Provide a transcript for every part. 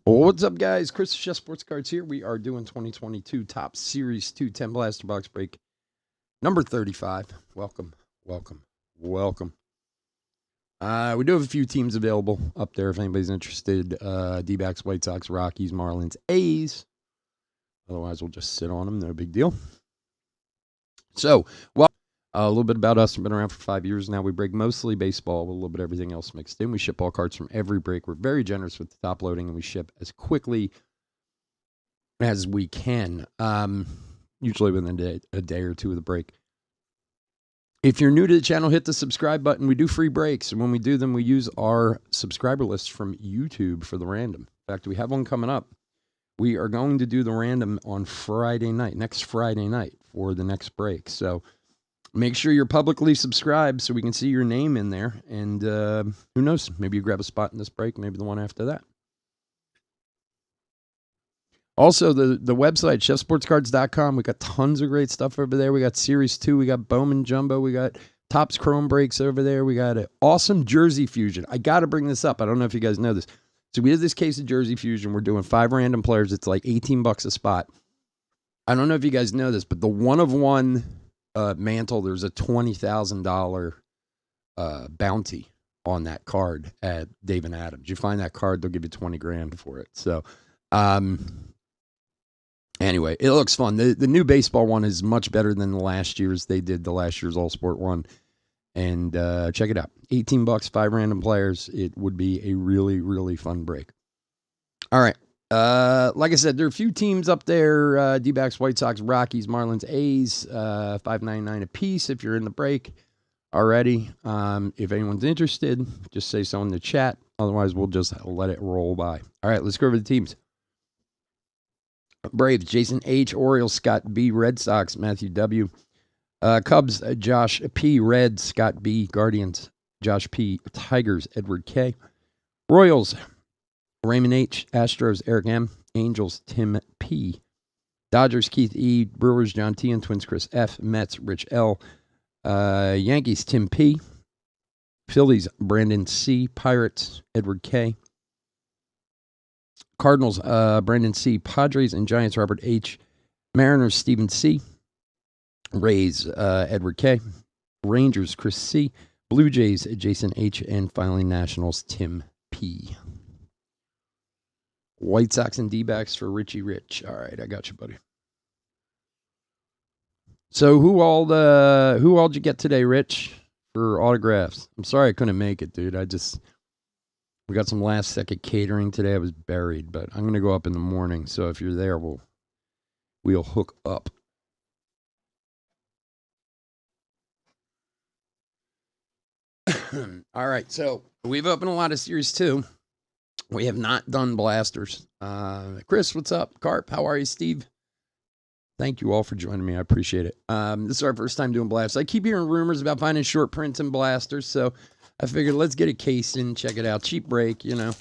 What's up, guys? Chris Chef Sports Cards here. We are doing 2022 Top Series 2 10 Blaster Box Break number 35. Welcome, welcome, welcome. We do have a few teams available up there if anybody's interested. D-backs, White Sox, Rockies, Marlins, A's. Otherwise, we'll just sit on them. No big deal. So, a little bit about us. We've been around for 5 years now. We break mostly baseball with a little bit of everything else mixed in. We ship all cards from every break. We're very generous with the top loading, and we ship as quickly as we can, usually within a day or two of the break. If you're new to the channel, hit the subscribe button. We do free breaks, and when we do them, we use our subscriber list from YouTube for the random. In fact, we have one coming up. We are going to do the random on Friday night, next Friday night for the next break. So make sure you're publicly subscribed so we can see your name in there. And who knows, maybe you grab a spot in this break, maybe the one after that. Also, the website, chefsportscards.com, we got tons of great stuff over there. We got Series 2, we got Bowman Jumbo, we got Topps Chrome Breaks over there. We got an awesome Jersey Fusion. I got to bring this up. I don't know if you guys know this. So we did this case of Jersey Fusion. We're doing 5 random players. It's like $18 a spot. I don't know if you guys know this, but the one-of-one mantle, there's a $20,000 bounty on that card at Dave and Adams. You find that card, they'll give you 20 grand for it. So, anyway, it looks fun. The new baseball one is much better than the last year's. They did the last year's All Sport one. And check it out. $18, 5 random players. It would be a really, really fun break. All right. Like I said, there are a few teams up there. D-backs, White Sox, Rockies, Marlins, A's. $5.99 a piece if you're in the break already. If anyone's interested, just say so in the chat. Otherwise, we'll just let it roll by. All right, let's go over the teams. Braves, Jason H. Orioles, Scott B. Red Sox, Matthew W. Cubs, Josh P. Reds, Scott B. Guardians, Josh P. Tigers, Edward K. Royals, Raymond H. Astros, Eric M. Angels, Tim P. Dodgers, Keith E. Brewers, John T. and Twins, Chris F. Mets, Rich L. Yankees, Tim P. Phillies, Brandon C. Pirates, Edward K. Cardinals, Brandon C. Padres and Giants, Robert H. Mariners, Stephen C. Rays, Edward K. Rangers, Chris C. Blue Jays, Jason H. And finally, Nationals, Tim P. White Sox and D-backs for Richie Rich. All right, I got you, buddy. So who all did you get today, Rich, for autographs? I'm sorry I couldn't make it, dude. We got some last second catering today. I was buried, but I'm gonna go up in the morning. So if you're there, we'll hook up. All right, so we've opened a lot of Series 2. We have not done blasters. Chris, what's up? Carp, how are you? Steve? Thank you all for joining me. I appreciate it. This is our first time doing blasters. I keep hearing rumors about finding short prints and blasters, so I figured let's get a case in, check it out. Cheap break, you know.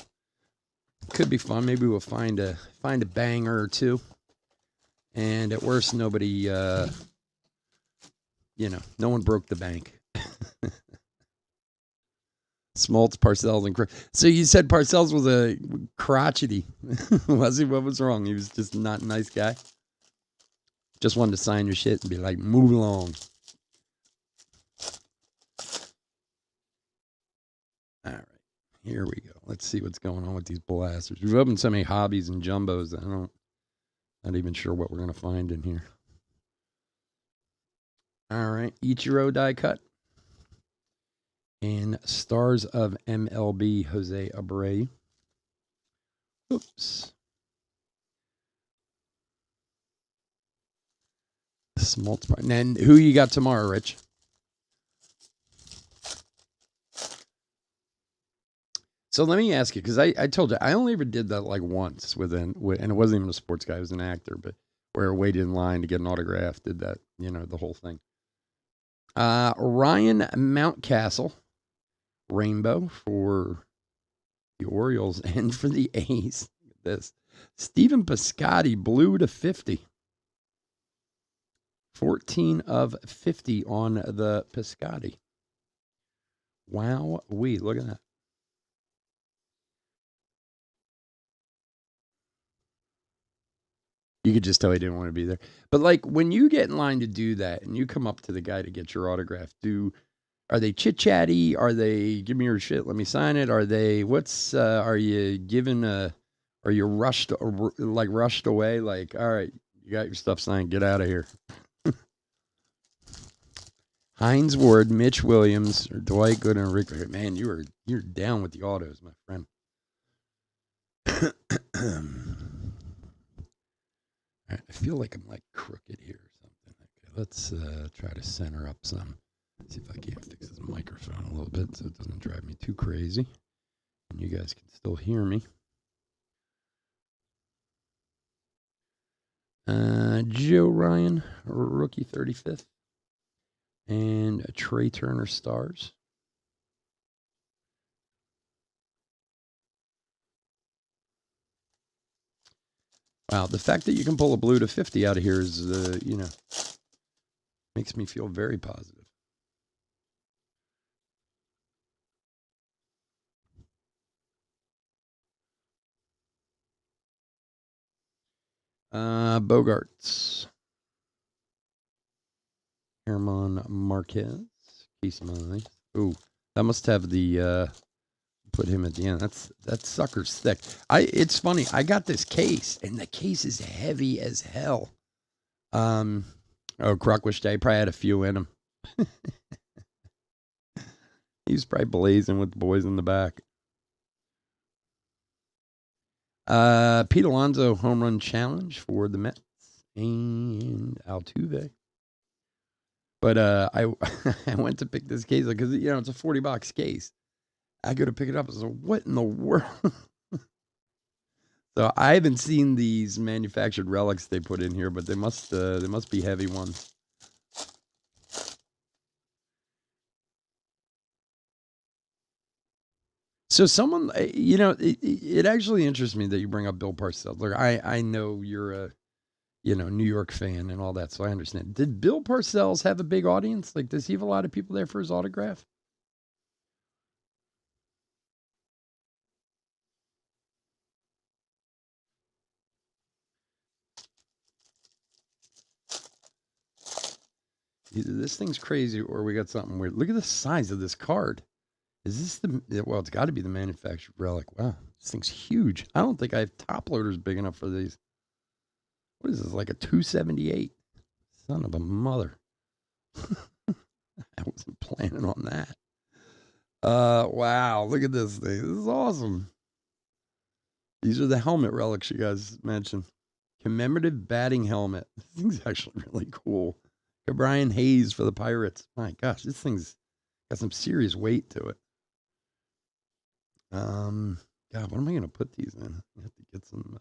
Could be fun. Maybe we'll find a banger or two. And at worst, nobody, no one broke the bank. Smoltz, Parcells, and so you said Parcells was a crotchety. Was he? What was wrong? He was just not a nice guy. Just wanted to sign your shit and be like, move along. All right, here we go. Let's see what's going on with these blasters. We've opened so many hobbies and jumbos that not even sure what we're gonna find in here. All right, Ichiro die cut. And Stars of MLB, Jose Abreu. Oops. Smoltz. And then who you got tomorrow, Rich? So let me ask you, because I told you, I only ever did that like once and it wasn't even a sports guy, it was an actor, but where I waited in line to get an autograph, did that, the whole thing. Ryan Mountcastle. Rainbow for the Orioles and for the A's. Look at this. Stephen Piscotty, blue to 50. 14 of 50 on the Piscotty. Wow, look at that. You could just tell he didn't want to be there. But like when you get in line to do that and you come up to the guy to get your autograph, are they chit chatty? Are they give me your shit, let me sign it? Are they are you given are you rushed away? Like, all right, you got your stuff signed, get out of here. Hines Ward, Mitch Williams, or Dwight Gooden, and Rick. Man, you're down with the autos, my friend. I feel like I'm like crooked here or something. Okay, let's try to center up some. See if I can't fix this microphone a little bit so it doesn't drive me too crazy. And you guys can still hear me. Joe Ryan, rookie 35th. And Trey Turner stars. Wow, the fact that you can pull a blue to 50 out of here is, makes me feel very positive. Bogarts. Herman Marquez. Casey Mize. Ooh, that must have the put him at the end. That sucker's thick. It's funny. I got this case, and the case is heavy as hell. Crockwish Day probably had a few in him. He's probably blazing with the boys in the back. Pete Alonso home run challenge for the Mets and Altuve. But I went to pick this case because it's a $40 case. I go to pick it up. I was like, what in the world? So I haven't seen these manufactured relics they put in here, but they must be heavy ones. So someone, it actually interests me that you bring up Bill Parcells. Look, I know you're a, New York fan and all that, so I understand. Did Bill Parcells have a big audience? Like, does he have a lot of people there for his autograph? Either this thing's crazy or we got something weird. Look at the size of this card. Is this it's got to be the manufactured relic. Wow, this thing's huge. I don't think I have top loaders big enough for these. What is this, like a 278? Son of a mother. I wasn't planning on that. Wow, look at this thing. This is awesome. These are the helmet relics you guys mentioned. Commemorative batting helmet. This thing's actually really cool. Brian Hayes for the Pirates. My gosh, this thing's got some serious weight to it. God, what am I going to put these in? I have to get some.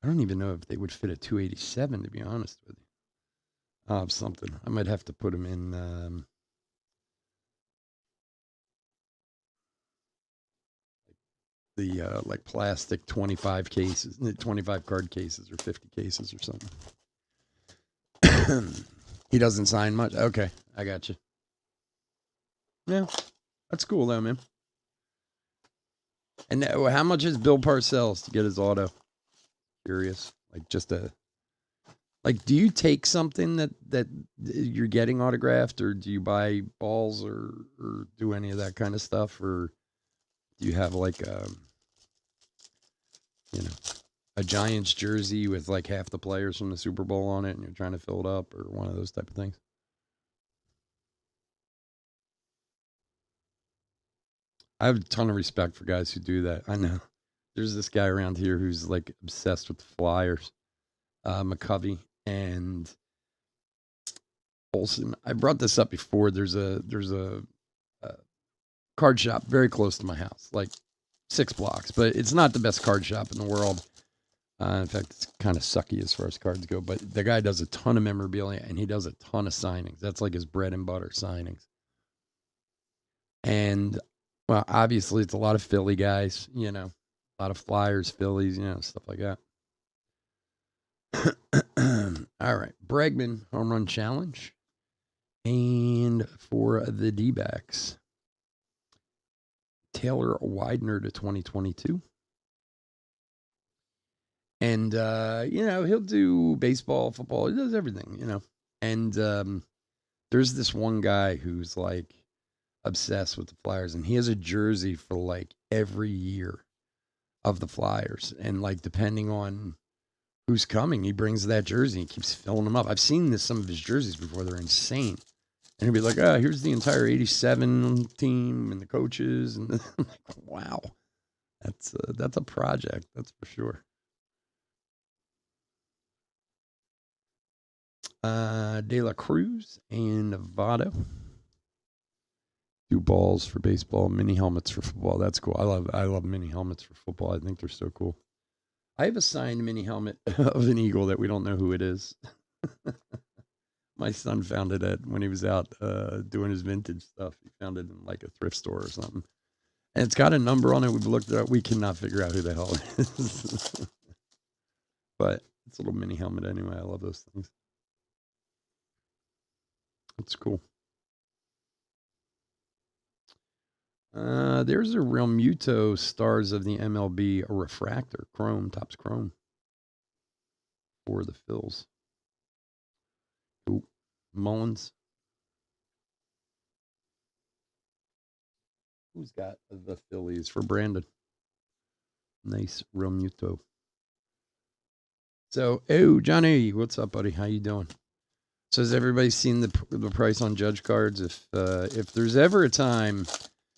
I don't even know if they would fit a 287, to be honest with you. Something. I might have to put them in. The like plastic 25 cases, 25 card cases or 50 cases or something. He doesn't sign much. Okay, I got you. Yeah, that's cool though, man. And how much is Bill Parcells to get his auto? Curious. Like do you take something that you're getting autographed, or do you buy balls or do any of that kind of stuff, or do you have like a Giants jersey with like half the players from the Super Bowl on it and you're trying to fill it up, or one of those type of things? I have a ton of respect for guys who do that. I know there's this guy around here who's like obsessed with the Flyers, McCovey and Olsen. I brought this up before. There's a card shop very close to my house, like 6 blocks, but it's not the best card shop in the world. In fact, it's kind of sucky as far as cards go, but the guy does a ton of memorabilia and he does a ton of signings. That's like his bread and butter, signings. And, well, obviously it's a lot of Philly guys, a lot of Flyers, Phillies, stuff like that. All right. Bregman home run challenge. And for the D-backs, Taylor Widener to 2022. And he'll do baseball, football, he does everything. And there's this one guy who's like obsessed with the Flyers, and he has a jersey for like every year of the Flyers. And like depending on who's coming, he brings that jersey and keeps filling them up. I've seen some of his jerseys before, they're insane. And he'll be like, here's the entire 87 team and the coaches. And I'm like, wow, that's a project, that's for sure. De La Cruz and Novato. 2 balls for baseball, mini helmets for football. That's cool. I love mini helmets for football. I think they're so cool. I have a signed mini helmet of an Eagle that we don't know who it is. My son found it when he was out doing his vintage stuff. He found it in like a thrift store or something. And it's got a number on it. We've looked it up. We cannot figure out who the hell it is. But it's a little mini helmet anyway. I love those things. It's cool. There's a Real Muto Stars of the MLB, a refractor, chrome, Topps chrome for the Phils. Ooh, Mullins. Who's got the Phillies for Brandon? Nice Real Muto. So, Johnny, what's up, buddy? How you doing? So has everybody seen the price on Judge cards? If there's ever a time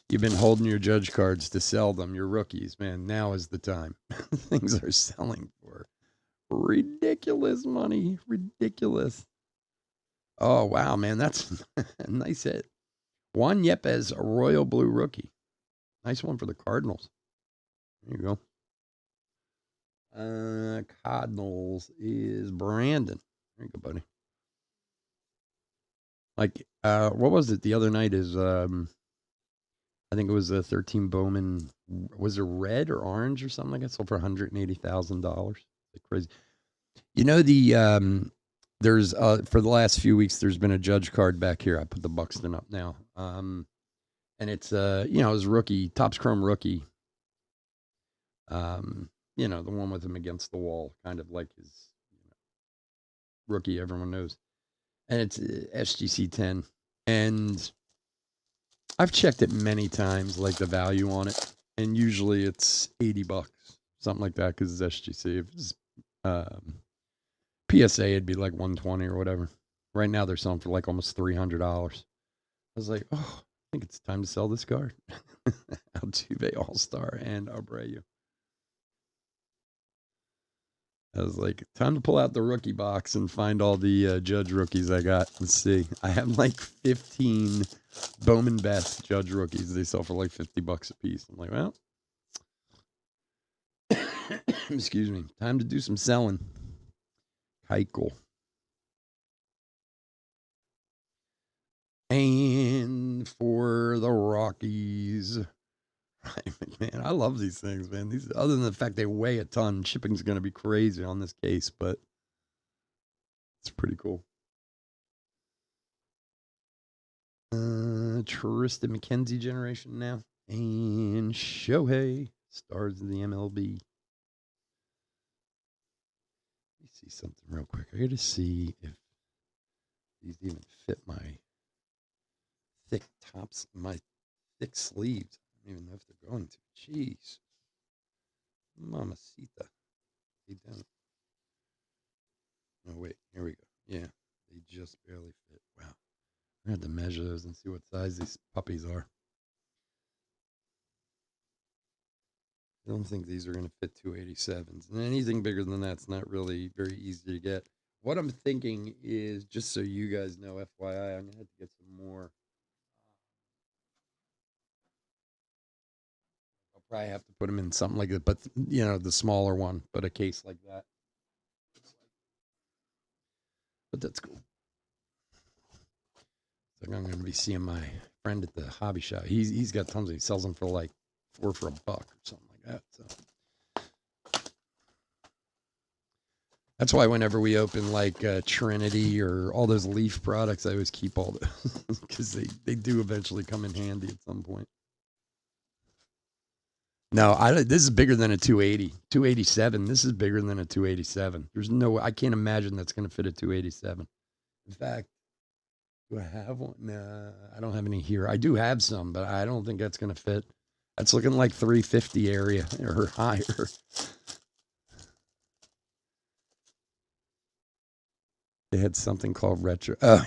you've been holding your Judge cards to sell them, your rookies, man, now is the time. Things are selling for ridiculous money. Ridiculous. Oh, wow, man. That's a nice hit. Juan Yepes, a royal blue rookie. Nice one for the Cardinals. There you go. Cardinals is Brandon. There you go, buddy. Like, what was it the other night is, I think it was a 13 Bowman. Was it red or orange or something like that? Sold for $180,000. Like crazy. There's for the last few weeks, there's been a Judge card back here. I put the Buxton up now. And it's, his rookie, Topps Chrome rookie. The one with him against the wall, kind of like his rookie everyone knows. And it's SGC 10. And I've checked it many times, like the value on it. And usually it's $80, something like that, because it's SGC. If it's PSA, it'd be like $120 or whatever. Right now they're selling for like almost $300. I was like, I think it's time to sell this card. Altuve All-Star and Abreu. I was like, time to pull out the rookie box and find all the Judge rookies I got. Let's see. I have like 15 Bowman Best Judge rookies. They sell for like $50 a piece. I'm like, well, excuse me. Time to do some selling. Keuchel. And for the Rockies. Man, I love these things, man. These, other than the fact they weigh a ton, shipping's going to be crazy on this case, but it's pretty cool. Tristan McKenzie generation now, and Shohei, Stars of the MLB. Let me see something real quick. I got to see if these even fit my thick tops, my thick sleeves. I don't even know if they're going to. Jeez. Mamacita. They don't. Oh, wait. Here we go. Yeah. They just barely fit. Wow. I had to measure those and see what size these puppies are. I don't think these are going to fit 287s. And anything bigger than that's not really very easy to get. What I'm thinking is, just so you guys know, FYI, I'm going to have to get some more. I'll probably have to put them in something like that, but, the smaller one, but a case like that. But that's cool. So I'm going to be seeing my friend at the hobby shop. He's got tons of. He sells them for like $4 for $1 or something like that. So that's why whenever we open like Trinity or all those Leaf products, I always keep all those because they do eventually come in handy at some point. No, this is bigger than a 280. 287. This is bigger than a 287. There's no, I can't imagine that's going to fit a 287. In fact, do I have one? No, I don't have any here. I do have some, but I don't think that's going to fit. That's looking like 350 area or higher. They had something called retro. Oh,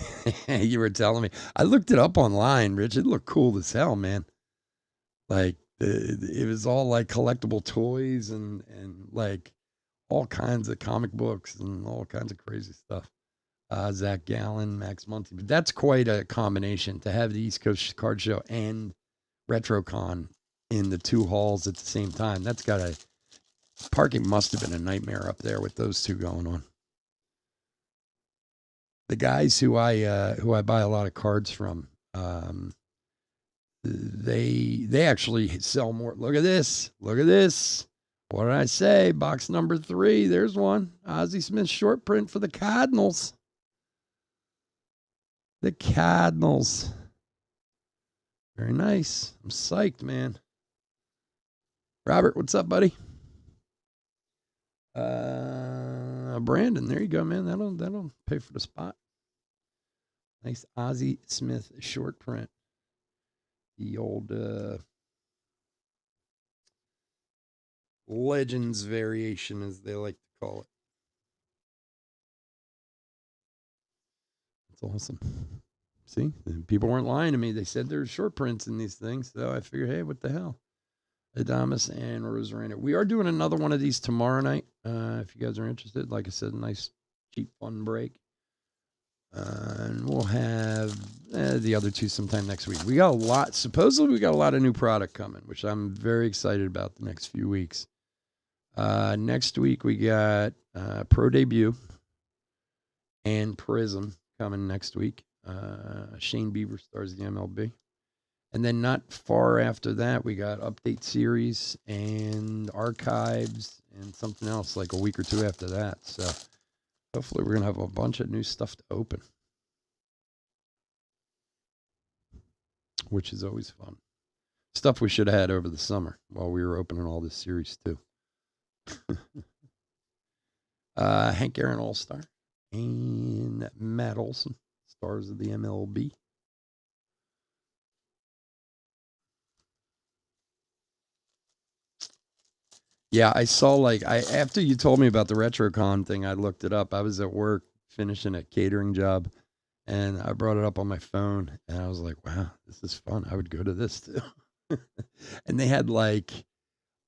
you were telling me. I looked it up online, Rich. It looked cool as hell, man. Like, it was all like collectible toys and like all kinds of comic books and all kinds of crazy stuff. Zach Gallen, Max Monty. But that's quite a combination to have the East Coast Card Show and RetroCon in the two halls at the same time. That's got a parking must have been a nightmare up there with those two going on. The guys who I buy a lot of cards from, they actually sell more. Look at this. Look at this. What did I say? Box number 3. There's one. Ozzie Smith short print for the Cardinals. The Cardinals. Very nice. I'm psyched, man. Robert, what's up, buddy? Brandon, there you go, man. That'll pay for the spot. Nice Ozzie Smith short print. The old Legends variation, as they like to call it. That's awesome. See, people weren't lying to me. They said there's short prints in these things, so I figured, hey, what the hell? Adamas and Rosarena. We are doing another one of these tomorrow night. If you guys are interested, like I said, nice, cheap, fun break. And we'll have the other two sometime next week. We got a lot. Supposedly, we got a lot of new product coming, which I'm very excited about the next few weeks. Next week, we got Pro Debut and Prism coming next week. Shane Bieber stars the MLB. And then not far after that, we got Update Series and Archives and something else like a week or two after that. So hopefully we're going to have a bunch of new stuff to open, which is always fun. Stuff we should have had over the summer while we were opening all this series too. Hank Aaron All-Star and Matt Olson, stars of the MLB. Yeah, I saw after you told me about the RetroCon thing, I looked it up. I was at work finishing a catering job and I brought it up on my phone and I was like, wow, this is fun. I would go to this too. And they had like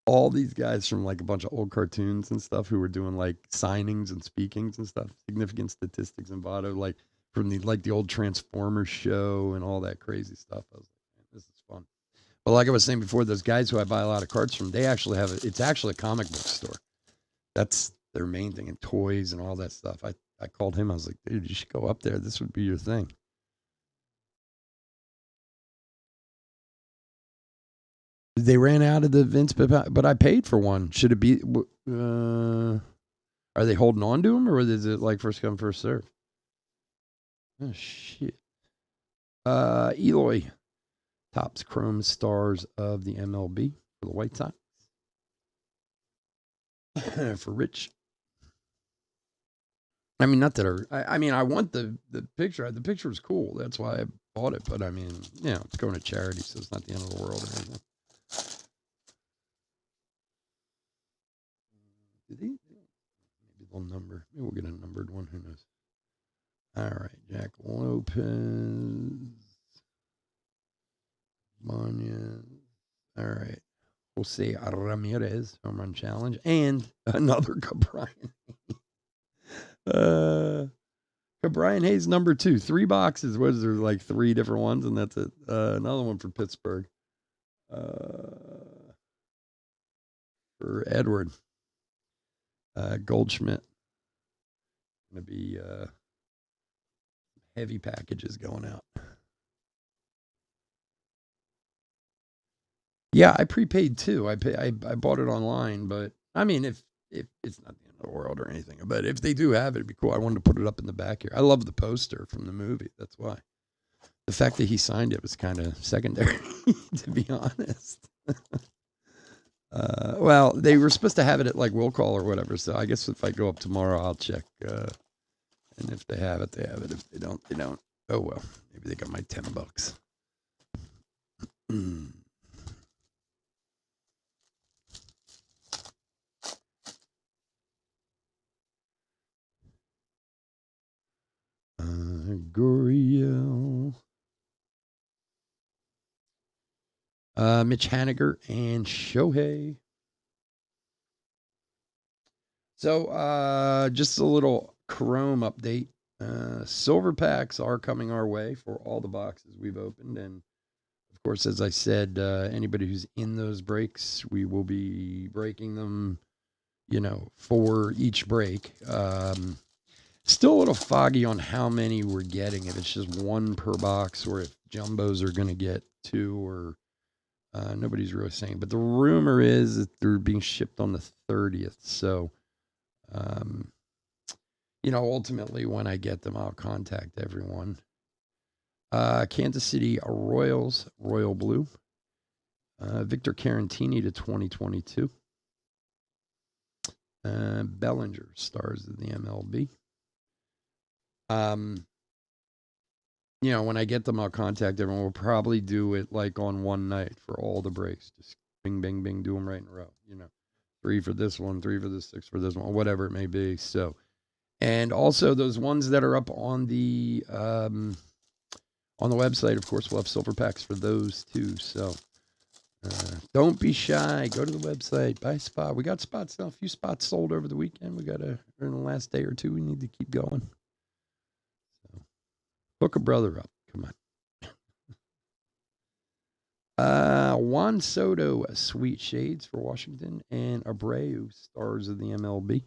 all these guys from like a bunch of old cartoons and stuff who were doing like signings and speakings and stuff, significant statistics and Votto, like from the old Transformers show and all that crazy stuff. I was like, man, this is fun. But like I was saying before, those guys who I buy a lot of cards from, they actually it's actually a comic book store. That's their main thing, and toys and all that stuff. I called him. I was like, dude, you should go up there. This would be your thing. They ran out of the Vince, but I paid for one. Should it be? Are they holding on to them, or is it like first come, first serve? Oh shit. Eloy, Topps Chrome Stars of the MLB for the White Sox. For Rich. I mean, not that I want the picture. The picture was cool. That's why I bought it. But I mean, it's going to charity, so it's not the end of the world or anything. Maybe they'll number. Maybe we'll get a numbered one. Who knows? All right, Jack Lopez. Bunyan. All right. Jose Ramirez, home run challenge. And another Cabrian. Cabrian Hayes, number 2. 3 boxes. What is there, like 3 different ones? And that's it. Another one for Pittsburgh. For Edward. Goldschmidt. Going to be heavy packages going out. Yeah, I prepaid too. I bought it online, but I mean, if it's not the end of the world or anything, but if they do have it, it'd be cool. I wanted to put it up in the back here. I love the poster from the movie. That's why. The fact that he signed it was kind of secondary, to be honest. Well, they were supposed to have it at like will call or whatever. So I guess if I go up tomorrow, I'll check. And if they have it, they have it. If they don't, they don't. Oh well, maybe they got my $10. Guriel. Mitch Haniger and Shohei. So, just a little Chrome update. Silver packs are coming our way for all the boxes we've opened. And, of course, as I said, anybody who's in those breaks, we will be breaking them, for each break. Still a little foggy on how many we're getting, if it's just one per box or if jumbos are going to get two or nobody's really saying. But the rumor is that they're being shipped on the 30th. So, ultimately when I get them, I'll contact everyone. Kansas City Royals, Royal Blue. Victor Carantini to 2022. Bellinger, Stars of the MLB. When I get them, I'll contact everyone. We'll probably do it like on one night for all the breaks. Just bing, bing, bing, do them right in a row. 3 for this one, 3 for this, 6 for this one, whatever it may be. So, and also those ones that are up on the website, of course, we'll have silver packs for those too. So, don't be shy. Go to the website, buy a spot. We got spots now. A few spots sold over the weekend. We got in the last day or two. We need to keep going. Hook a brother up. Come on. Juan Soto, Sweet Shades for Washington, and Abreu, Stars of the MLB.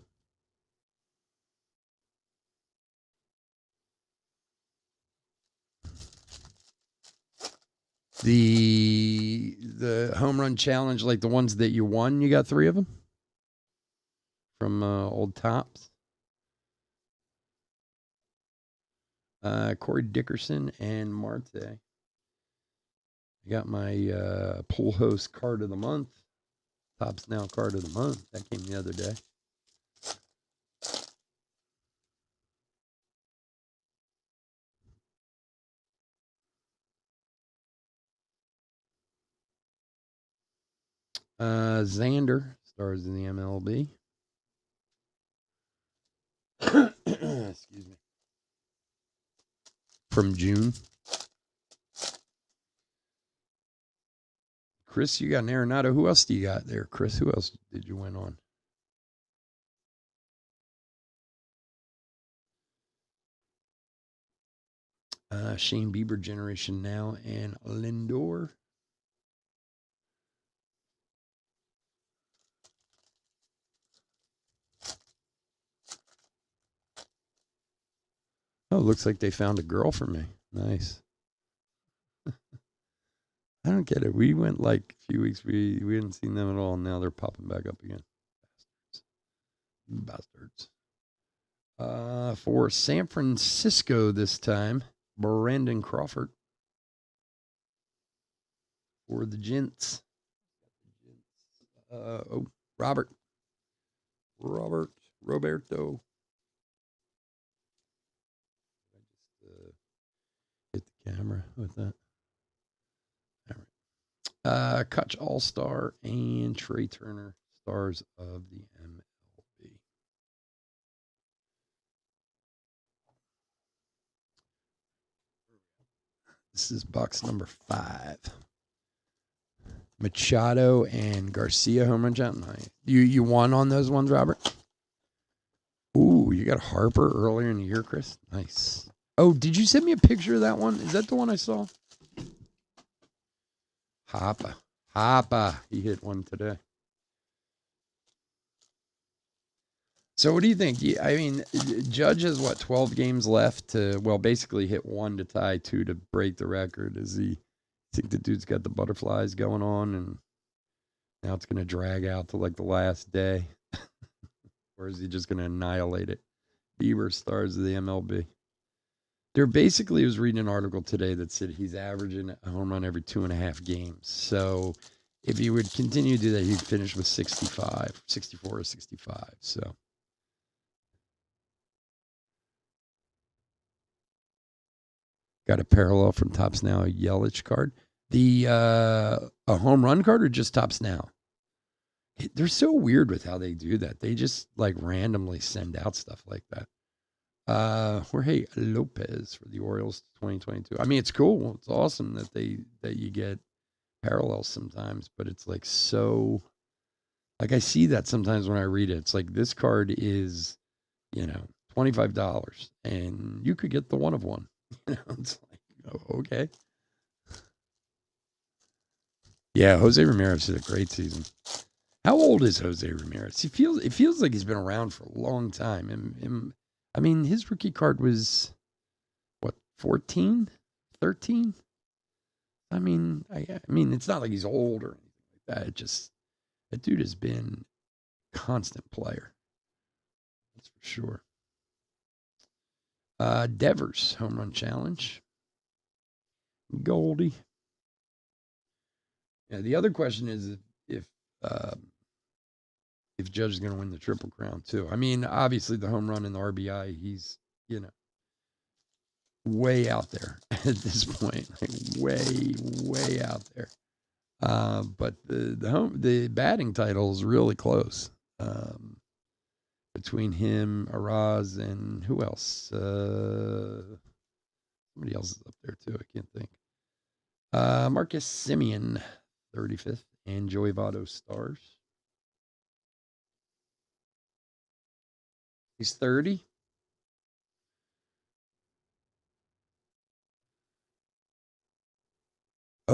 The home run challenge, like the ones that you won, you got 3 of them from Old Tops. Corey Dickerson and Marte. I got my Pool Host card of the month. Tops Now card of the month. That came the other day. Xander, Stars in the MLB. Excuse me. From June. Chris, you got an Arenado. Who else do you got there, Chris? Who else did you win on? Shane Bieber, Generation Now, and Lindor. Oh, looks like they found a girl for me. Nice. I don't get it. We went like a few weeks. We hadn't seen them at all. And now they're popping back up again. Bastards. For San Francisco this time, Brandon Crawford. For the Gents. Roberto. Hit the camera with that. All right. Kutch All-Star and Trey Turner, Stars of the MLB. This is box number 5. Machado and Garcia home run count. You won on those ones, Robert? Ooh, you got Harper earlier in the year, Chris. Nice. Oh, did you send me a picture of that one? Is that the one I saw? Hoppa. He hit one today. So what do you think? I mean, Judge has, 12 games left to, basically hit 1 to tie, 2 to break the record. Think the dude's got the butterflies going on, and now it's going to drag out to like the last day? Or is he just going to annihilate it? Bieber, Stars of the MLB. I was reading an article today that said he's averaging a home run every 2.5 games. So if he would continue to do that, he'd finish with 65, 64 or 65. So. Got a parallel from Topps Now, a Yelich card. A home run card or just Topps Now? They're so weird with how they do that. They just like randomly send out stuff like that. Jorge Lopez for the Orioles 2022. I mean, it's cool. It's awesome that you get parallels sometimes, but it's like so like I see that sometimes when I read it. It's like this card is, $25 and you could get the one of one. It's like, oh, okay. Yeah, Jose Ramirez had a great season. How old is Jose Ramirez? It feels like he's been around for a long time. And I mean, his rookie card was what, 14, 13? I mean, it's not like he's old or anything like that. That dude has been a constant player. That's for sure. Devers home run challenge. Goldie. Yeah, the other question is if Judge is going to win the Triple Crown too. I mean, obviously the home run and the RBI, he's way out there at this point, like way out there. But the batting title is really close. Between him, Araz, and who else? Somebody else is up there too. I can't think. Marcus Semien, 35th, and Joey Votto Stars. He's 30.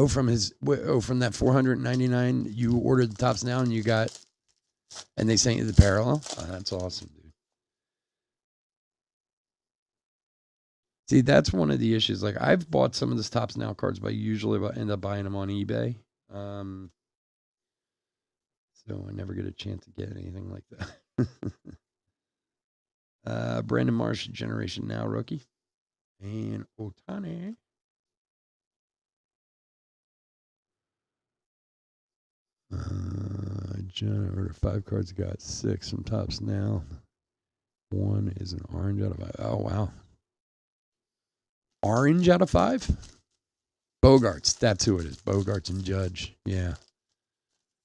From that 499, you ordered the Topps Now and you got, and they sent you the parallel. Oh, that's awesome, dude. See, that's one of the issues. Like I've bought some of this Topps Now cards, but I usually end up buying them on eBay. So I never get a chance to get anything like that. Brandon Marsh, Generation Now rookie, and Ohtani. John ordered 5 cards, got 6 from Topps Now. 1 is an orange out of 5. Oh, wow. Orange out of 5? Bogarts. That's who it is. Bogarts and Judge. Yeah.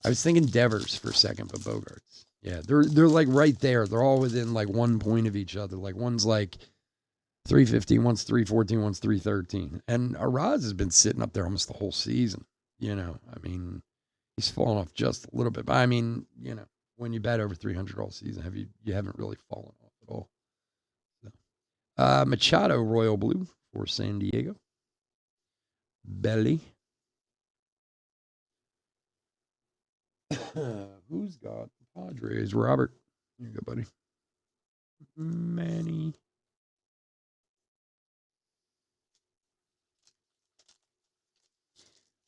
I was thinking Devers for a second, but Bogarts. Yeah, they're like right there. They're all within like 1 point of each other. Like one's like 315, one's 314, one's 313. And Araz has been sitting up there almost the whole season. I mean, he's fallen off just a little bit. But I mean, when you bat over 300 all season, you haven't really fallen off at all. So. Machado Royal Blue for San Diego. Belly. Who's got Padres? Robert. Here you go, buddy. Manny.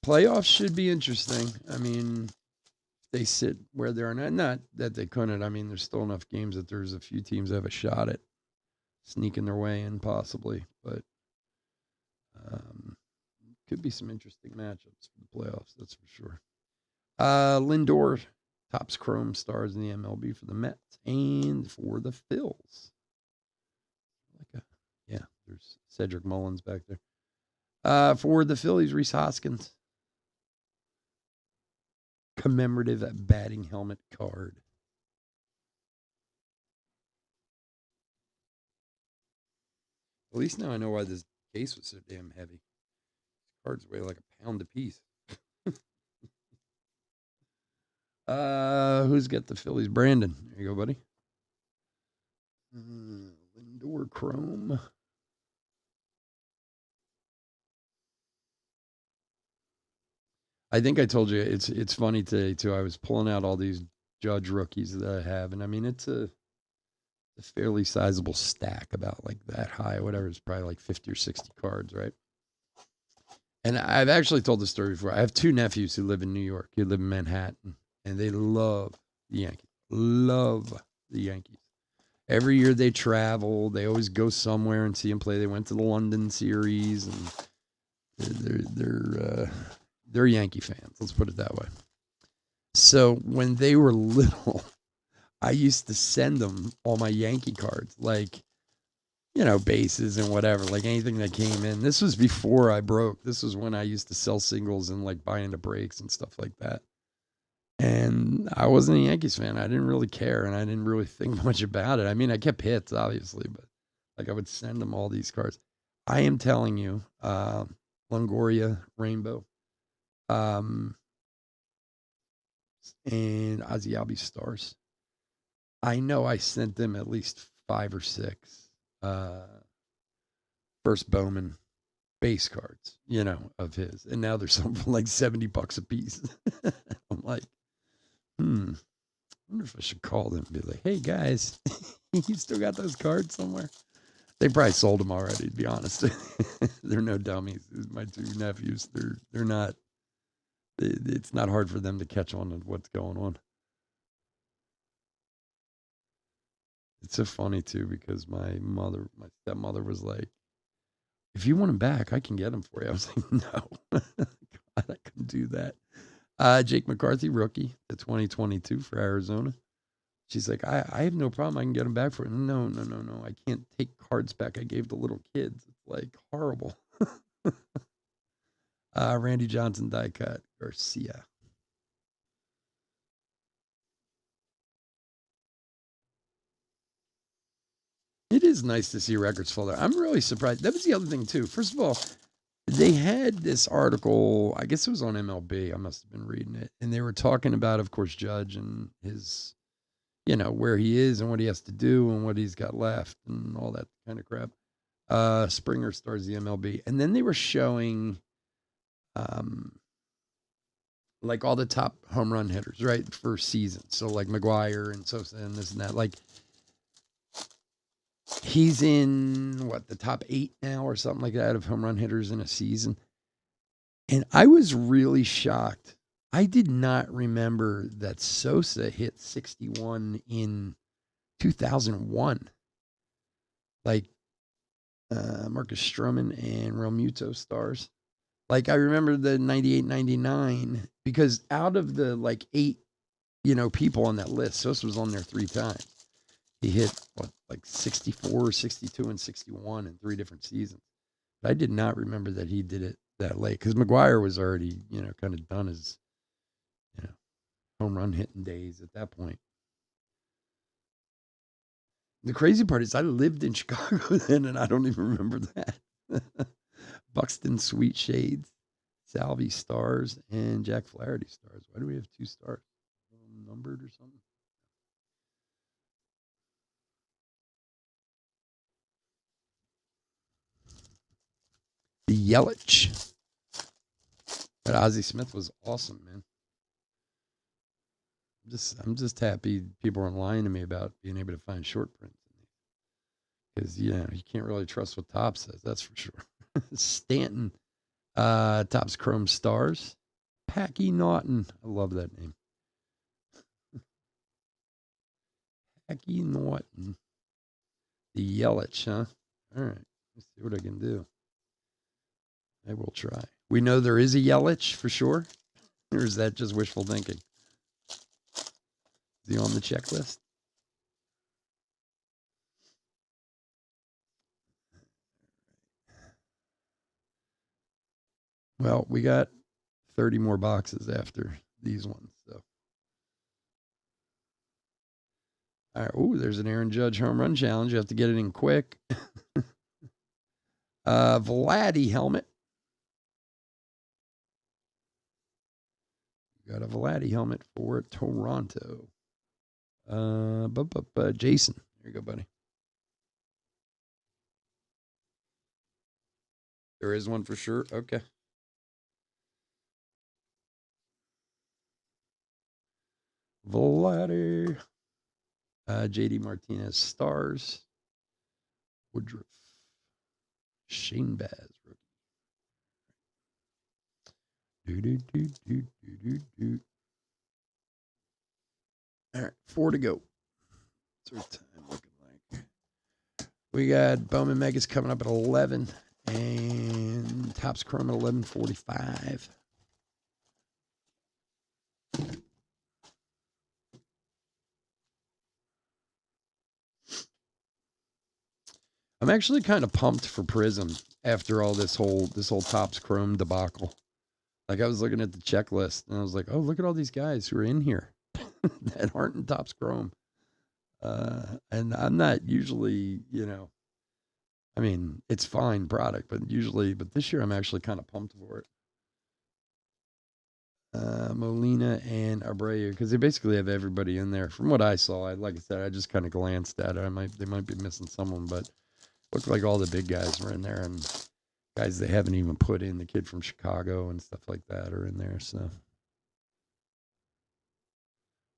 Playoffs should be interesting. I mean, they sit where they are now. Not that they couldn't. I mean, there's still enough games that there's a few teams that have a shot at sneaking their way in, possibly. But could be some interesting matchups for the playoffs. That's for sure. Lindor, Topps Chrome Stars in the MLB for the Mets and for the Phils. There's Cedric Mullins back there. For the Phillies, Rhys Hoskins. Commemorative batting helmet card. At least now I know why this case was so damn heavy. These cards weigh like a pound a piece. Who's got the Phillies? Brandon. There you go, buddy. Lindor Chrome. I think I told you it's funny today too. I was pulling out all these Judge rookies that I have, and I mean it's a fairly sizable stack, about like that high, whatever. It's probably like 50 or 60 cards, right? And I've actually told this story before. I have 2 nephews who live in New York, who live in Manhattan, and they love the Yankees. Love the Yankees. Every year they travel, they always go somewhere and see them play. They went to the London series, and they're Yankee fans. Let's put it that way. So when they were little, I used to send them all my Yankee cards, like, bases and whatever, like anything that came in. This was before I broke. This was when I used to sell singles and like buy into breaks and stuff like that. And I wasn't a Yankees fan. I didn't really care, and I didn't really think much about it. I mean, I kept hits, obviously, but like I would send them all these cards. I am telling you, Longoria Rainbow, and Ozzy Albies Stars. I know I sent them at least 5 or 6 first Bowman base cards, of his. And now they're selling for like $70 a piece. I'm like, I wonder if I should call them and be like, hey guys, you still got those cards somewhere? They probably sold them already, to be honest. They're no dummies. My 2 nephews, they're not, it's not hard for them to catch on to what's going on. It's so funny too, because my stepmother was like, if you want them back, I can get them for you. I was like, no, God, I couldn't do that. Jake McCarthy, rookie, the 2022 for Arizona. She's like, I have no problem. I can get them back for you. No. I can't take cards back I gave to little kids. It's like horrible. Randy Johnson, die cut, Garcia. It is nice to see records full there. I'm really surprised. That was the other thing, too. First of all, they had this article, I guess it was on MLB. I must have been reading it. And they were talking about, of course, Judge and his, where he is and what he has to do and what he's got left and all that kind of crap. Springer stars the MLB. And then they were showing like all the top home run hitters, right, for season. So like McGwire and Sosa and this and that. Like, he's in the top 8 now or something like that of home run hitters in a season. And I was really shocked. I did not remember that Sosa hit 61 in 2001. Like Marcus Stroman and Realmuto stars. Like I remember the 98, 99 because out of the like 8, people on that list, Sosa was on there 3 times. He hit like 64, 62, and 61 in 3 different seasons. But I did not remember that he did it that late because McGwire was already, kind of done his, home run hitting days at that point. The crazy part is I lived in Chicago then, and I don't even remember that. Buxton Sweet Shades, Salvi stars, and Jack Flaherty stars. Why do we have 2 stars? Numbered or something? The Yelich. But Ozzie Smith was awesome, man. I'm just happy people aren't lying to me about being able to find short prints. Because, you can't really trust what Topps says, that's for sure. Stanton, Topps Chrome Stars. Packy Naughton. I love that name. Packy Naughton. The Yelich, huh? All right. Let's see what I can do. I will try. We know there is a Yelich for sure? Or is that just wishful thinking? Is he on the checklist? Well, we got 30 more boxes after these ones. So, all right. Ooh, there's an Aaron Judge home run challenge. You have to get it in quick. Vladdy helmet. Got a Vladdy helmet for Toronto. Jason. There you go, buddy. There is one for sure. Okay. Vladdy. JD Martinez stars. Woodruff. Shane Baz rookie. All right, 4 to go. What's our time looking like? We got Bowman Megas coming up at 11 and Topps Chrome at 11:45. I'm actually kind of pumped for Prism after all this whole Topps Chrome debacle. Like I was looking at the checklist and I was like, oh, look at all these guys who are in here that aren't in Topps Chrome. And I'm not usually, I mean, it's fine product, but this year I'm actually kind of pumped for it. Molina and Abreu, because they basically have everybody in there. From what I saw, like I said, I just kind of glanced at it. They might be missing someone, but looked like all the big guys were in there, and guys they haven't even put in. The kid from Chicago and stuff like that are in there. So,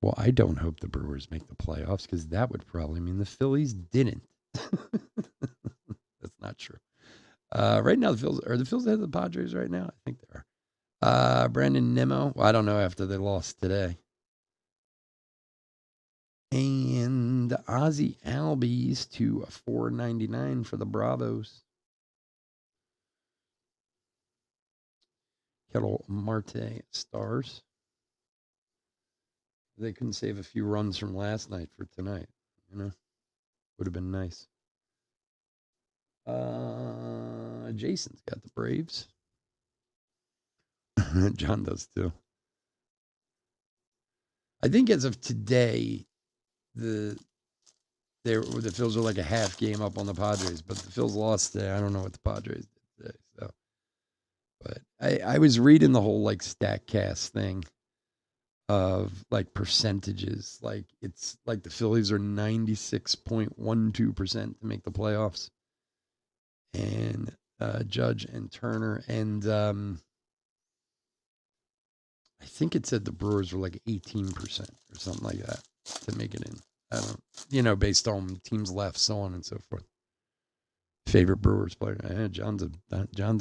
well, I don't hope the Brewers make the playoffs because that would probably mean the Phillies didn't. That's not true. Right now, the Phillies ahead of the Padres right now. I think they are. Brandon Nimmo. Well, I don't know after they lost today. And Ozzie Albies to $4.99 for the Bravos. Kettle Marte Stars. They couldn't save a few runs from last night for tonight. Would have been nice. Jason's got the Braves. John does too. I think as of today, the Phils are like a half game up on the Padres, but the Phils lost today. I don't know what the Padres did today. So, but I was reading the whole like StatCast thing of like percentages. Like it's like the Phillies are 96.12% to make the playoffs, and Judge and Turner and I think it said the Brewers were like 18% or something like that to make it in. I don't, based on teams left, so on and so forth. Favorite Brewers player? John's a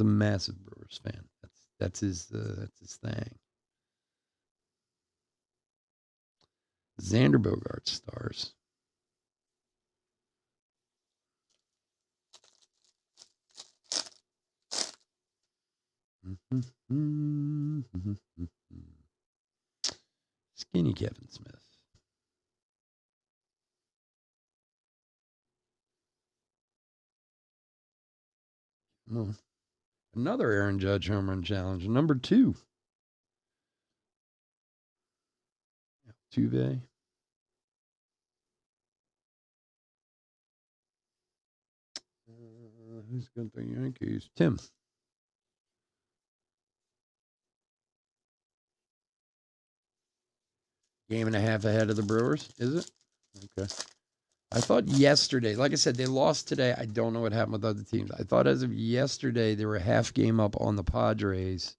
massive Brewers fan. That's his thing. Xander Bogaerts Stars. Skinny Kevin Smith. Well, another Aaron Judge home run challenge, number 2. Tuve. Who's got the Yankees? Tim. Game and a half ahead of the Brewers, is it? Okay. I thought yesterday, like I said, they lost today. I don't know what happened with other teams. I thought as of yesterday, they were a half game up on the Padres,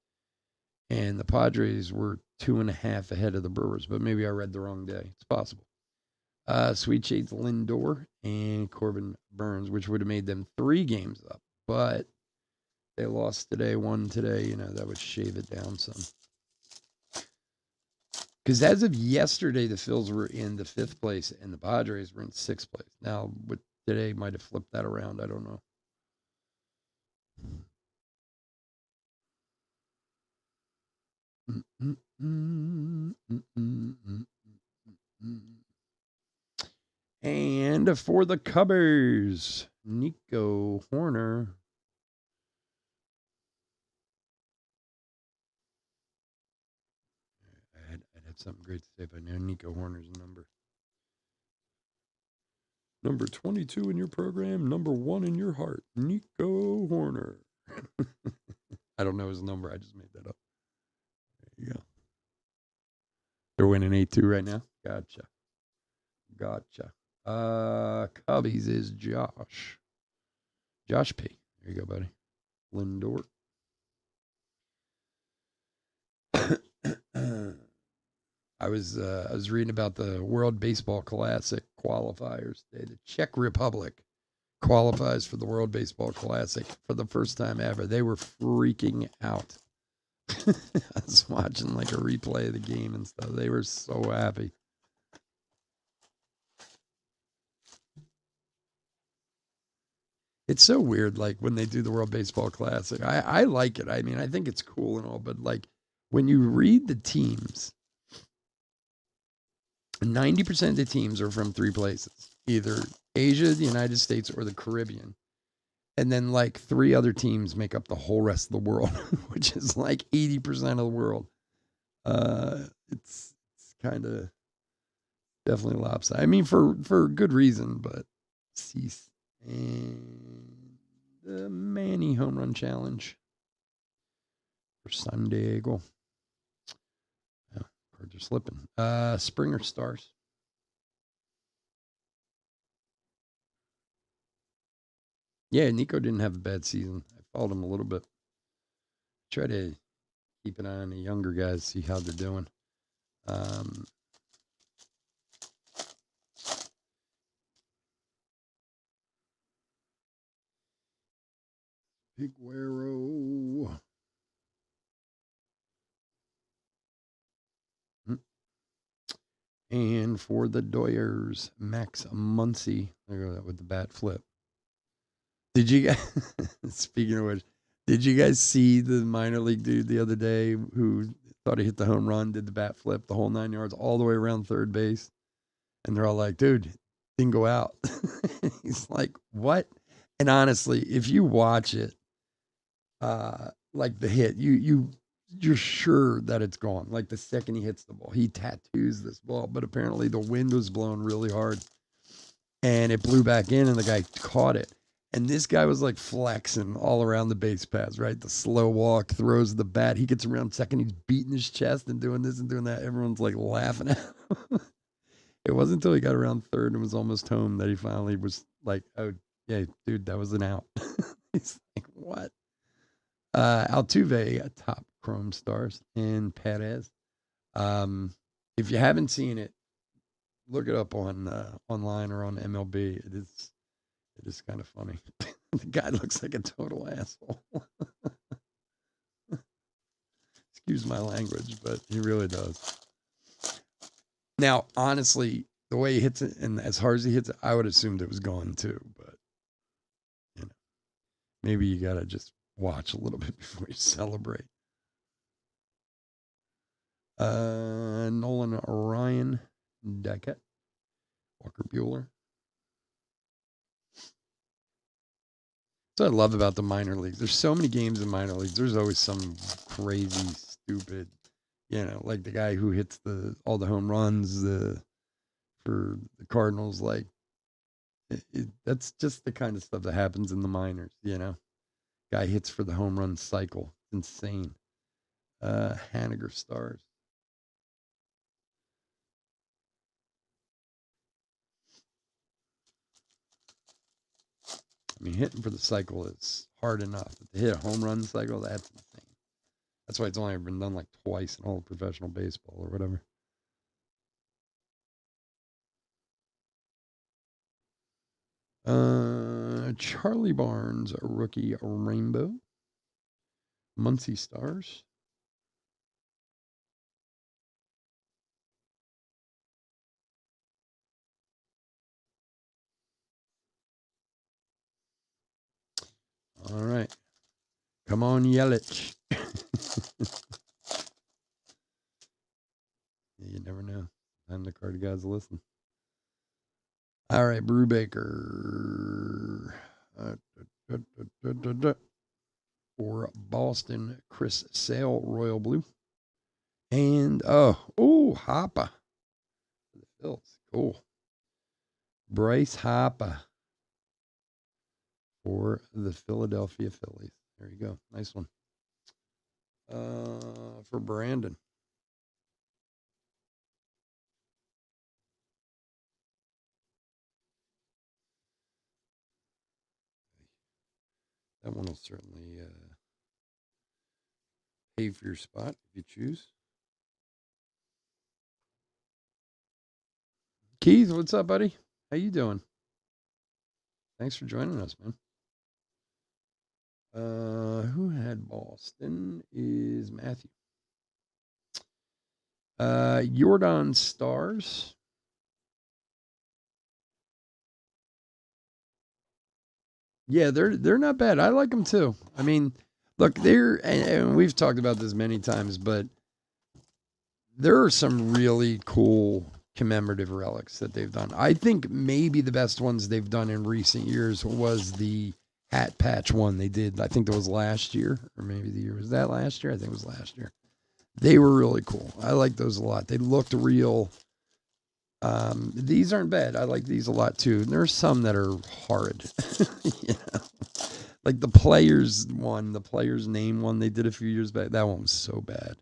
and the Padres were 2.5 ahead of the Brewers, but maybe I read the wrong day. It's possible. Sweet Shades Lindor and Corbin Burns, which would have made them 3 games up, but they lost today, won today. That would shave it down some. Because as of yesterday, the Phils were in the 5th place and the Padres were in 6th place. Now, with today might have flipped that around. I don't know. And for the Cubs, Nico Horner. I'd have something great to say if I knew Nico Horner's number. Number 22 in your program, number 1 in your heart, Nico Horner. I don't know his number. I just made that up. There you go. They're winning 8-2 right now. Gotcha. Cubbies is Josh. Josh P. There you go, buddy. Lindor. I was reading about the World Baseball Classic qualifiers today. The Czech Republic qualifies for the World Baseball Classic for the first time ever. They were freaking out. I was watching like a replay of the game and stuff. They were so happy. It's so weird, like when they do the World Baseball Classic. I like it. I mean, I think it's cool and all, but like when you read the teams, 90% of the teams are from 3 places, either Asia, the United States, or the Caribbean. And then like 3 other teams make up the whole rest of the world, which is like 80% of the world. It's kind of definitely lopsided. I mean, for good reason, but cease. And the Manny home run challenge for San Diego. Oh, cards are slipping. Springer Stars. Yeah, Nico didn't have a bad season. I followed him a little bit. Try to keep an eye on the younger guys, see how they're doing. Piguero. And for the Doyers, Max Muncy. There go that with the bat flip. Did you guys, speaking of which, did you guys see the minor league dude the other day who thought he hit the home run, did the bat flip the whole 9 yards all the way around third base? And they're all like, dude, didn't go out. He's like, what? And honestly, if you watch it, like the hit, you're sure that it's gone. Like the second he hits the ball, he tattoos this ball, but apparently the wind was blowing really hard and it blew back in and the guy caught it. And this guy was like flexing all around the base paths, right? The slow walk, throws the bat. He gets around second. He's beating his chest and doing this and doing that. Everyone's like laughing at him. It wasn't until he got around third and was almost home that he finally was like, oh, yeah, dude, that was an out. He's like, what? Altuve, top Chrome Stars, and Perez. If you haven't seen it, look it up on online or on MLB. It is kind of funny. The guy looks like a total asshole. Excuse my language, but he really does. Now, honestly, the way he hits it and as hard as he hits it, I would assumed it was gone too. But you know, maybe you gotta just watch a little bit before you celebrate. Nolan Ryan, Deckett, Walker Buehler. That's what I love about the minor leagues. There's so many games in minor leagues. There's always some crazy, stupid, like the guy who hits all the home runs for the Cardinals. Like that's just the kind of stuff that happens in the minors. Guy hits for the home run cycle. It's insane. Haniger Stars. I mean, hitting for the cycle is hard enough. But to hit a home run cycle, that's insane. That's why it's only been done like twice in all of professional baseball or whatever. Charlie Barnes, rookie rainbow. Muncie Stars. All right. Come on, Yelich. You never know. Time the card guys listen. All right, Brubaker. For Boston, Chris Sale, Royal Blue. And, Harper. For the Phils. Cool. Bryce Harper for the Philadelphia Phillies. There you go. Nice one. For Brandon. That one will certainly pay for your spot if you choose. Keith, what's up, buddy? How you doing? Thanks for joining us, man. Who had Boston is Matthew. Jordan Stars. Yeah, they're not bad. I like them too. I mean, look, and we've talked about this many times, but there are some really cool commemorative relics that they've done. I think maybe the best ones they've done in recent years was the hat patch one they did. I think that was last year, or maybe the year. Was that last year? I think it was last year. They were really cool. I like those a lot. They looked real. These aren't bad. I like these a lot too. And there's some that are horrid. You know? Like the players one, the players name one they did a few years back. That one was so bad.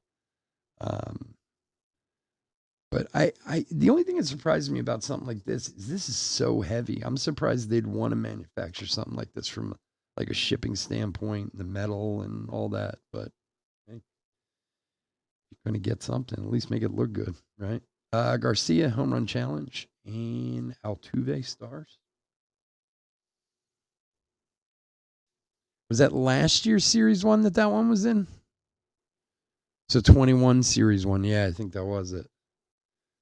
But the only thing that surprises me about something like this is so heavy. I'm surprised they'd want to manufacture something like this from like a shipping standpoint, the metal and all that. But hey, you're going to get something. At least make it look good, right? Garcia home run challenge and Altuve stars. Was that last year's series one that one was in? So 21 series one. Yeah, I think that was it.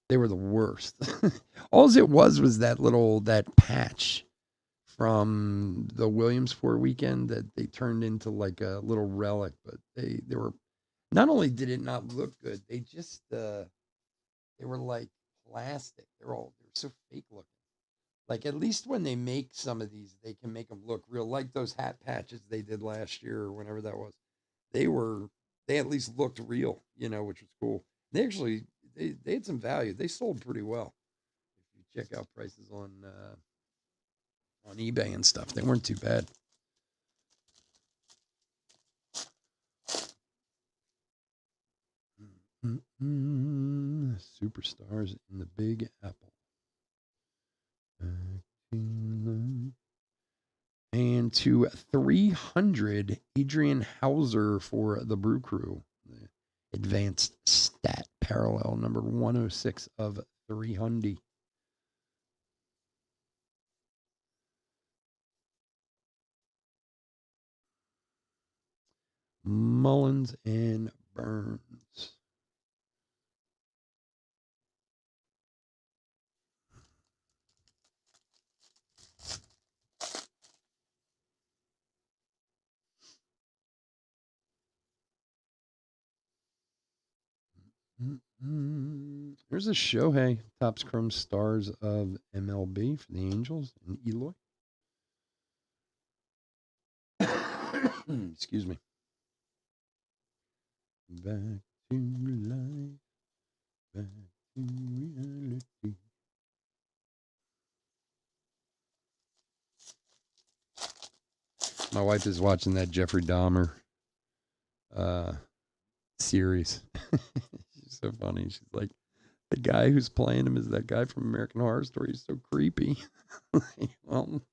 They were the worst. All it was that patch from the Williamsport weekend that they turned into like a little relic. But they were, not only did it not look good, they just they were like plastic. They're so fake looking. Like at least when they make some of these, they can make them look real. Like those hat patches they did last year or whenever that was. They at least looked real, which was cool. They actually they had some value. They sold pretty well. If you check out prices on eBay and stuff, they weren't too bad. Superstars in the Big Apple. And to 300, Adrian Hauser for the Brew Crew. Advanced stat parallel number 106 of 300. Mullins and Burns. There's a Shohei, Topps Chrome Stars of MLB for the Angels and Eloy. Excuse me. Back to life. Back to reality. My wife is watching that Jeffrey Dahmer series. She's so funny. She's like, the guy who's playing him is that guy from American Horror Story. He's so creepy. Well,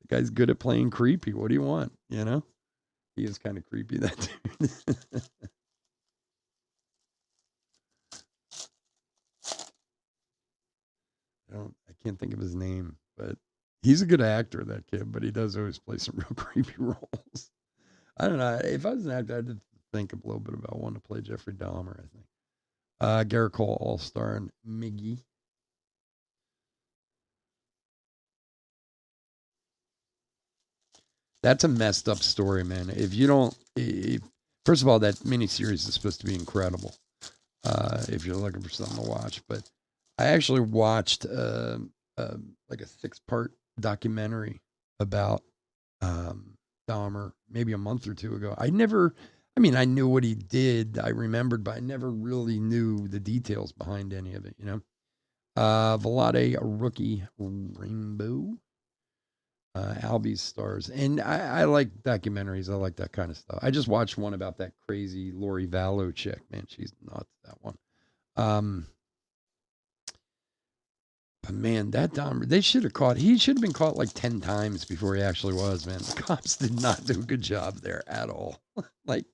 the guy's good at playing creepy. What do you want? He is kind of creepy, that dude. I can't think of his name, but he's a good actor, that kid, but he does always play some real creepy roles. I don't know. If I was an actor, I'd think a little bit about wanting to play Jeffrey Dahmer, I think. Garrett Cole, All-Star, and Miggy. That's a messed up story, man. First of all, that miniseries is supposed to be incredible. If you're looking for something to watch, but I actually watched like a 6-part documentary about Dahmer maybe a month or two ago. I knew what he did. I remembered, but I never really knew the details behind any of it. Vlade, a rookie rainbow. Albie's stars. And I like documentaries. I like that kind of stuff. I just watched one about that crazy Lori Vallow chick. Man, she's nuts, that one. But man, that Dahmer, he should have been caught like 10 times before he actually was, man. The cops did not do a good job there at all. Like,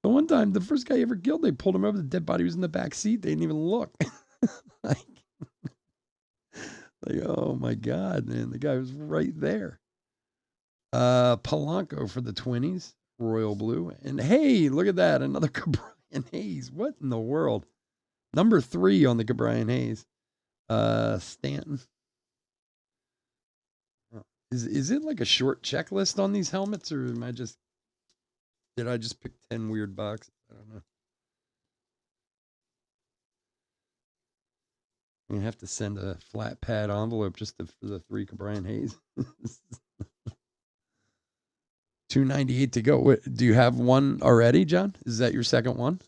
the one time, the first guy ever killed, they pulled him over, the dead body was in the back seat. They didn't even look. like, oh my God, man, the guy was right there. Polanco for the Twinnies, Royal Blue. And hey, look at that, another Cabrian Hayes. What in the world? Number 3 on the Cabrian Hayes. Stanton. Is it like a short checklist on these helmets, or did I just pick 10 weird boxes? I don't know. I'm gonna have to send a flat pad envelope just for the 3 Cabrian Hayes. $298 to go. Do you have one already, John? Is that your second one?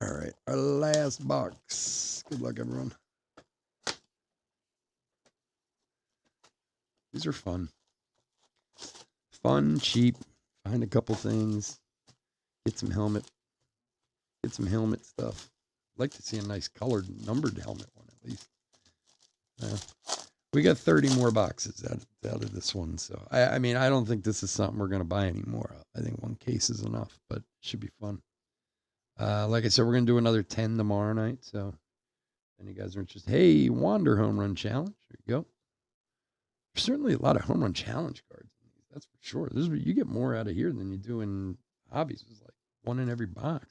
All right, our last box. Good luck, everyone. These are fun. Fun, cheap. Find a couple things. Get some helmet stuff. I'd like to see a nice colored numbered helmet one at least. We got 30 more boxes out of this one. So, I mean, I don't think this is something we're going to buy anymore. I think one case is enough, but it should be fun. Like I said, we're going to do another 10 tomorrow night. So, if you guys are interested, hey, Wander Home Run Challenge. There you go. There's certainly a lot of Home Run Challenge cards. That's for sure. You get more out of here than you do in hobbies. It's like one in every box.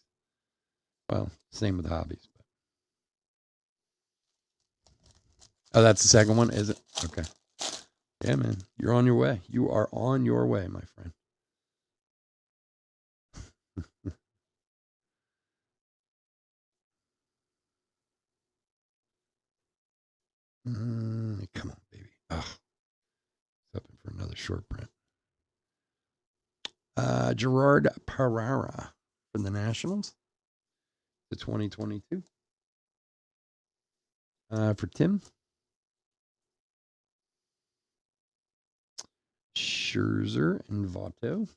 Well, same with hobbies. But. Oh, that's the second one, is it? Okay. Yeah, man. You're on your way. You are on your way, my friend. Come on, baby. Ugh. Hoping for another short print. Gerard Pereira from the Nationals. The 2022. For Tim. Scherzer and Votto.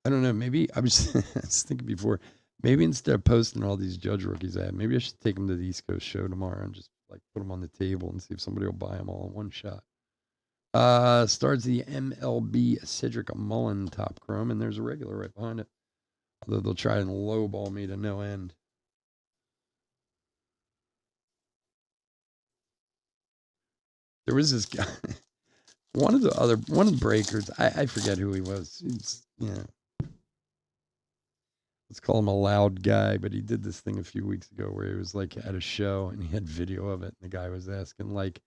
I don't know. Maybe I was thinking before. Maybe instead of posting all these Judge rookies I have, maybe I should take them to the East Coast show tomorrow and just like put them on the table and see if somebody will buy them all in one shot. Starts the MLB Cedric Mullen top chrome, and there's a regular right behind it. Although they'll try and lowball me to no end. There was this guy, one of the breakers. I forget who he was. He's, let's call him a loud guy, but he did this thing a few weeks ago where he was like at a show and he had video of it, and the guy was asking like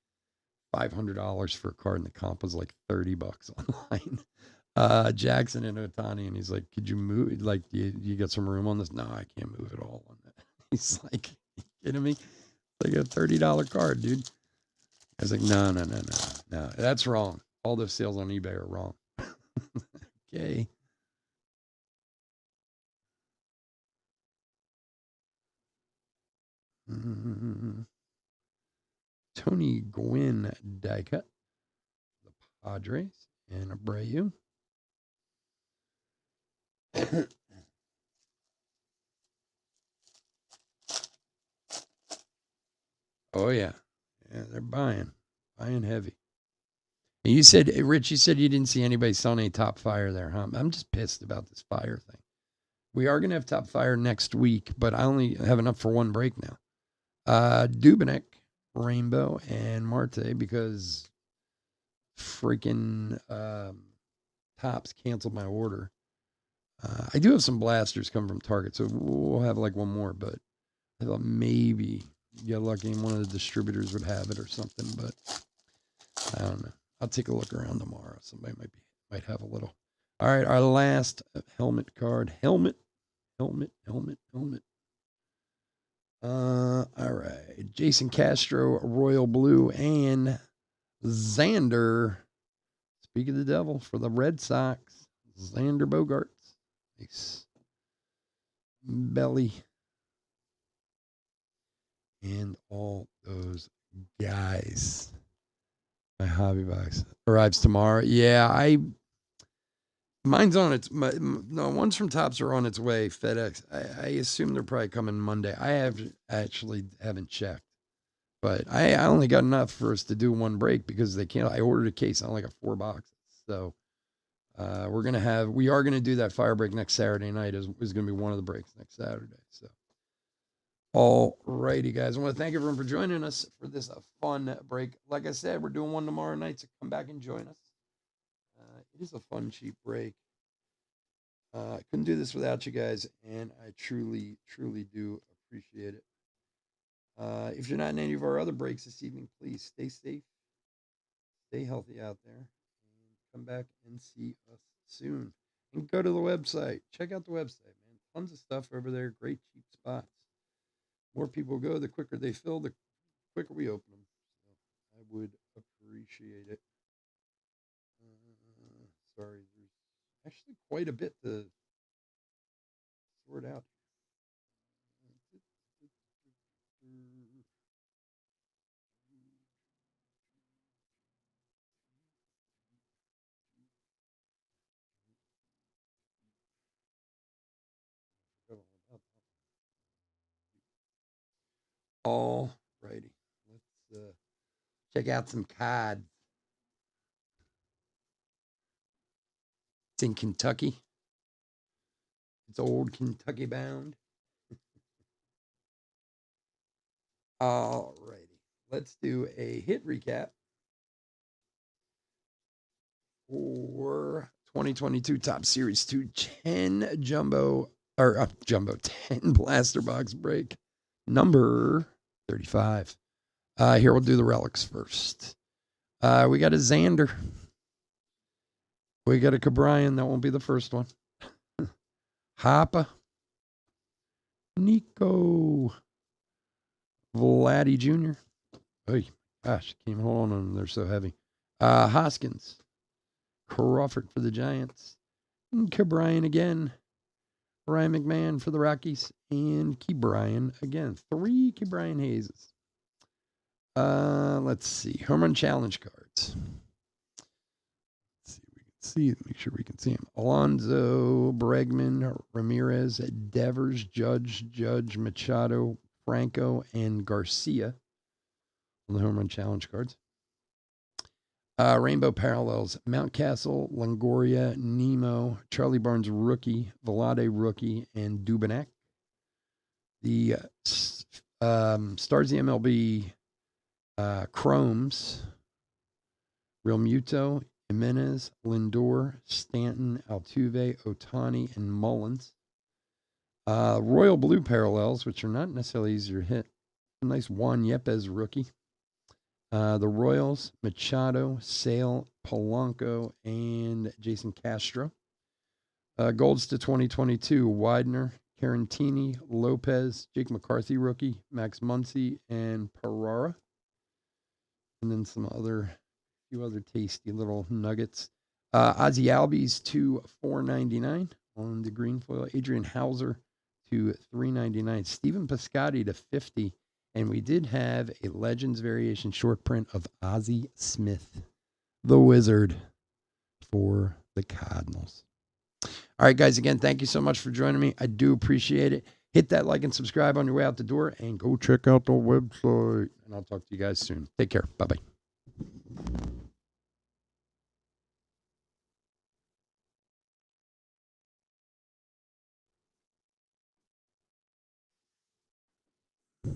$500 for a card, and the comp was like $30 online. Jackson and Ohtani, and he's like, "Could you move? Like, you got some room on this?" No, I can't move it all on that. He's like, "You kidding me? Like a $30 card, dude." I was like, no, that's wrong. All those sales on eBay are wrong. Okay. Tony Gwynn die cut. The Padres and Abreu. Oh, yeah. Yeah, they're buying heavy. And you said, Rich, you said you didn't see anybody selling any top fire there, huh? I'm just pissed about this fire thing. We are going to have top fire next week, but I only have enough for one break now. Dubnyk, Rainbow, and Marte, because freaking Topps canceled my order. I do have some blasters coming from Target, so we'll have like one more, but I thought maybe get lucky and one of the distributors would have it or something, but I don't know. I'll take a look around tomorrow. Somebody might have a little. All right, our last helmet card. Helmet. All right. Jason Castro, Royal Blue, and Xander. Speak of the devil for the Red Sox. Xander Bogaerts. Nice. Belly. And all those guys. My hobby box arrives tomorrow. Yeah, mine's on its. No, ones from Topps are on its way. FedEx. I assume they're probably coming Monday. I haven't checked, but I only got enough for us to do one break because they can't. I ordered a case on like a 4 boxes, so we are gonna do that fire break next Saturday night. Is gonna be one of the breaks next Saturday. So. All righty, guys. I want to thank everyone for joining us for this fun break. Like I said, we're doing one tomorrow night, so come back and join us. It is a fun, cheap break. I couldn't do this without you guys, and I truly, truly do appreciate it. If you're not in any of our other breaks this evening, please stay safe, stay healthy out there, and come back and see us soon. And go to the website. Check out the website, man. Tons of stuff over there. Great cheap spots. More people go, the quicker they fill, the quicker we open them. So I would appreciate it. Sorry, there's actually quite a bit to sort out. All righty. Let's check out some COD. It's in Kentucky. It's old Kentucky bound. All righty. Let's do a hit recap for 2022 Top Series 210 Jumbo 10 Blaster Box break number 35. Here we'll do the relics first. We got a Xander. We got a Cabrian. That won't be the first one. Hoppa. Nico. Vladdy Jr. Oh, gosh, can't hold on to them. They're so heavy. Hoskins. Crawford for the Giants. And Cabrian again. Ryan McMahon for the Rockies. And Ke'Bryan again. 3 Ke'Bryan Hayes. Let's see. Home Run Challenge cards. Let's see if we can see. Make sure we can see them. Alonso, Bregman, Ramirez, Devers, Judge, Machado, Franco, and Garcia on the Home Run Challenge cards. Rainbow Parallels, Mountcastle, Longoria, Nemo, Charlie Barnes rookie, Vlade rookie, and Dubinac. The Stars the MLB Chromes, Real Muto, Jimenez, Lindor, Stanton, Altuve, Ohtani, and Mullins. Royal Blue Parallels, which are not necessarily easier to hit. A nice Juan Yepes rookie. The Royals, Machado, Sale, Polanco, and Jason Castro. Golds to 2022, Widener, Carantini, Lopez, Jake McCarthy rookie, Max Muncy, and Pereira. And then few other tasty little nuggets. Ozzie Albies to $4.99 on the green foil. Adrian Hauser to $3.99. Stephen Piscotty to $50. And we did have a Legends variation short print of Ozzie Smith, the Wizard, for the Cardinals. All right, guys, again, thank you so much for joining me. I do appreciate it. Hit that like and subscribe on your way out the door, and go check out the website. And I'll talk to you guys soon. Take care. Bye-bye.